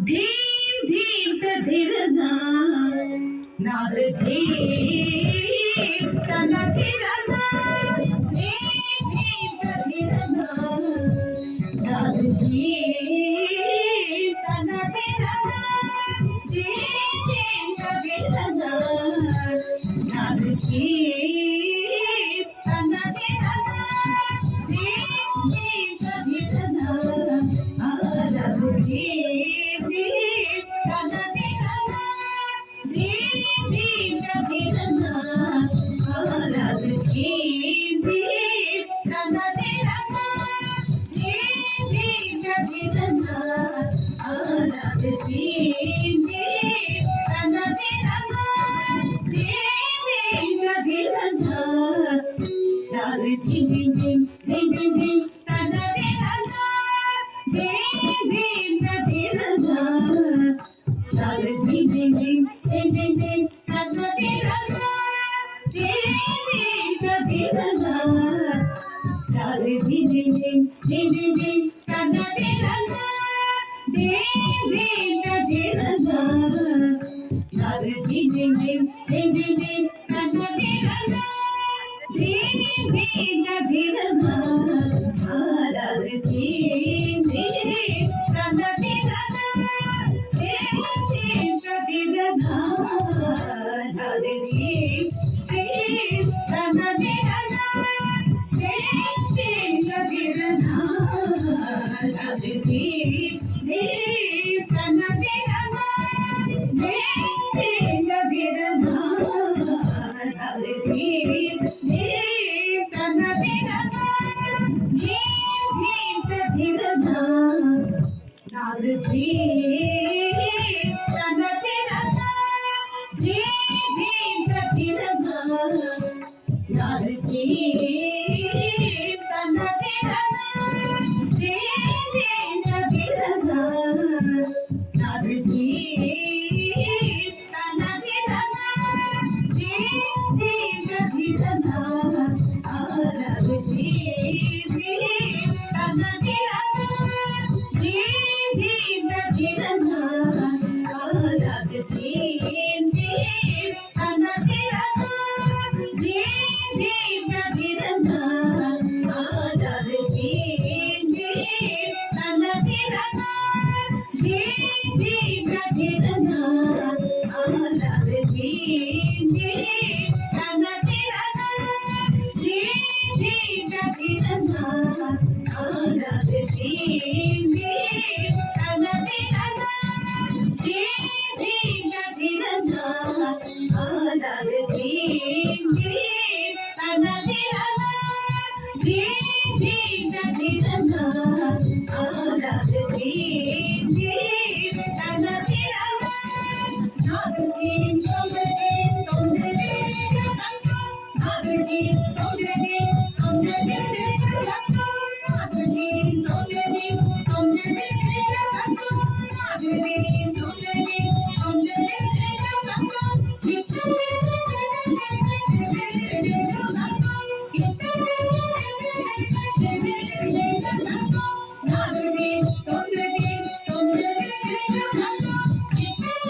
धीम धीम धीरना नाद धीम तन धीरना धीम धीम धीरना नाद धीम तन धीरना धीम धीम धीरना नाद धीम तन धीरना धीम धीम धीरना नाद धीम तन धीरना धीम धीम धीरना नाद धीम तन धीरना धीम धीम धीरना नाद धीम तन धीरना धीम धीम धीरना नाद धीम धीम धीम तन धीरना धीम धीम धीरना नाद धीम धीम तन धीरना धीम धीम धीरना नाद धीम धीम तन धीरना धीम धीम धीरना नाद धीम तन धीरना धीम धीम धीरना नाद धीम तन धीरना धीम धीम धीरना नाद धीम तन धीरना धीम धीम धीरना नाद धीम तन धीरना धीम धीम धीरना नाद धीम तन धीरना धीम धीम धीरना नाद धीम तन धीरना धीम धीम धीरना नाद धीम तन धीरना धीम धीम धीरना नाद धीम तन धीरना धीम धीम धीरना नाद धीम तन धीरना धीम धीम धीरना नाद धीम तन धीरना धीम धीम धीरना नाद धीम तन धीरना धीम धीम धीरना नाद धीम तन धीरना धीम धीम धीरना नाद धीम तन धीरना धीम धीम धीरना नाद धीम तन धीरना धीम धीम धीरना नाद धीम तन धीरना नाद धीम सौंदर्य सौंदर्य नाद धीम सौंदर्य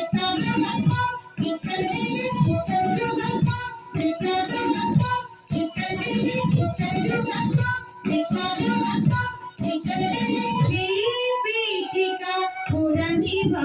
सौंदर्य नाद धीम सौंदर्य सौंदर्य नाद धीम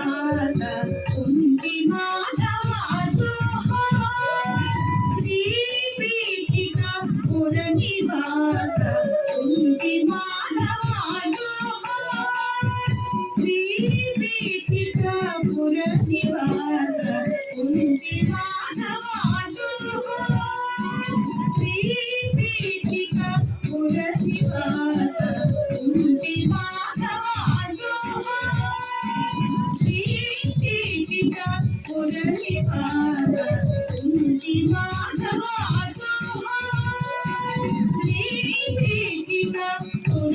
सौंदर्य सौंदर्य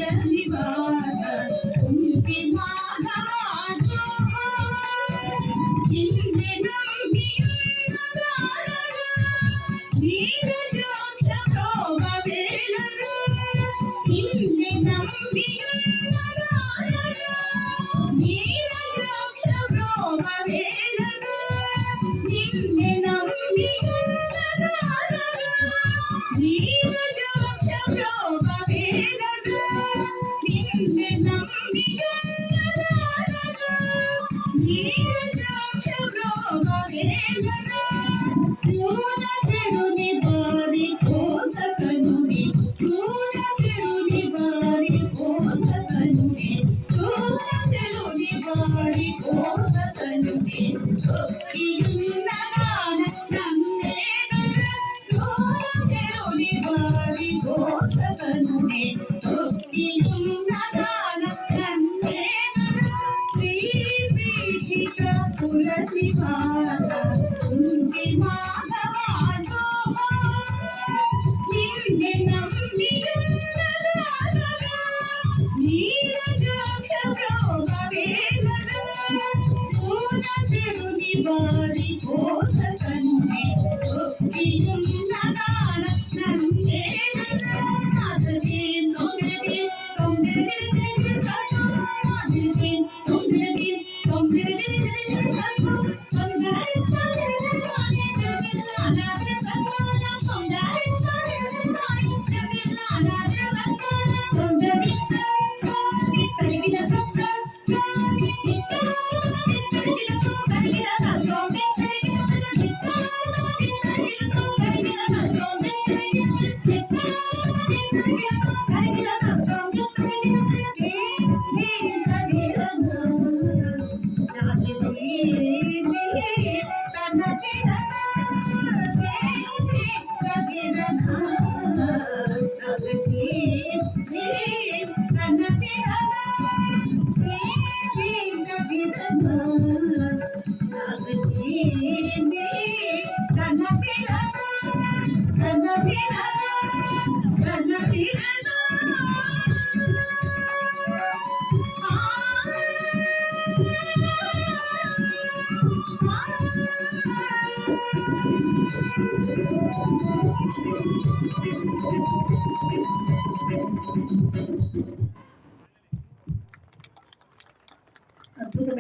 చెరుని బారి కోత కనుని చూడ చెరుని బారి కోత కనుని చూడ చెరుని బారి కోత కనుని ఒక్కియున్నగాన నన్నేగర చూడ చెరుని బారి కోత కనుని ఒక్కియున్నగాన నన్నేగర శ్రీ పీఠిక తులసి మాత కుంటి మాధవాజో నిన్నే నమ్మియున్నదానగా నీరజాక్ష ప్రోగవేలగా పూన చెరుని బారి కోత కనుని ఒక్కియున్నగాన నన్నేగర అతని తొమ్మిది తొమ్మిది సతోదిని తొమ్మిది తొమ్మిది సతో తొమ్మిది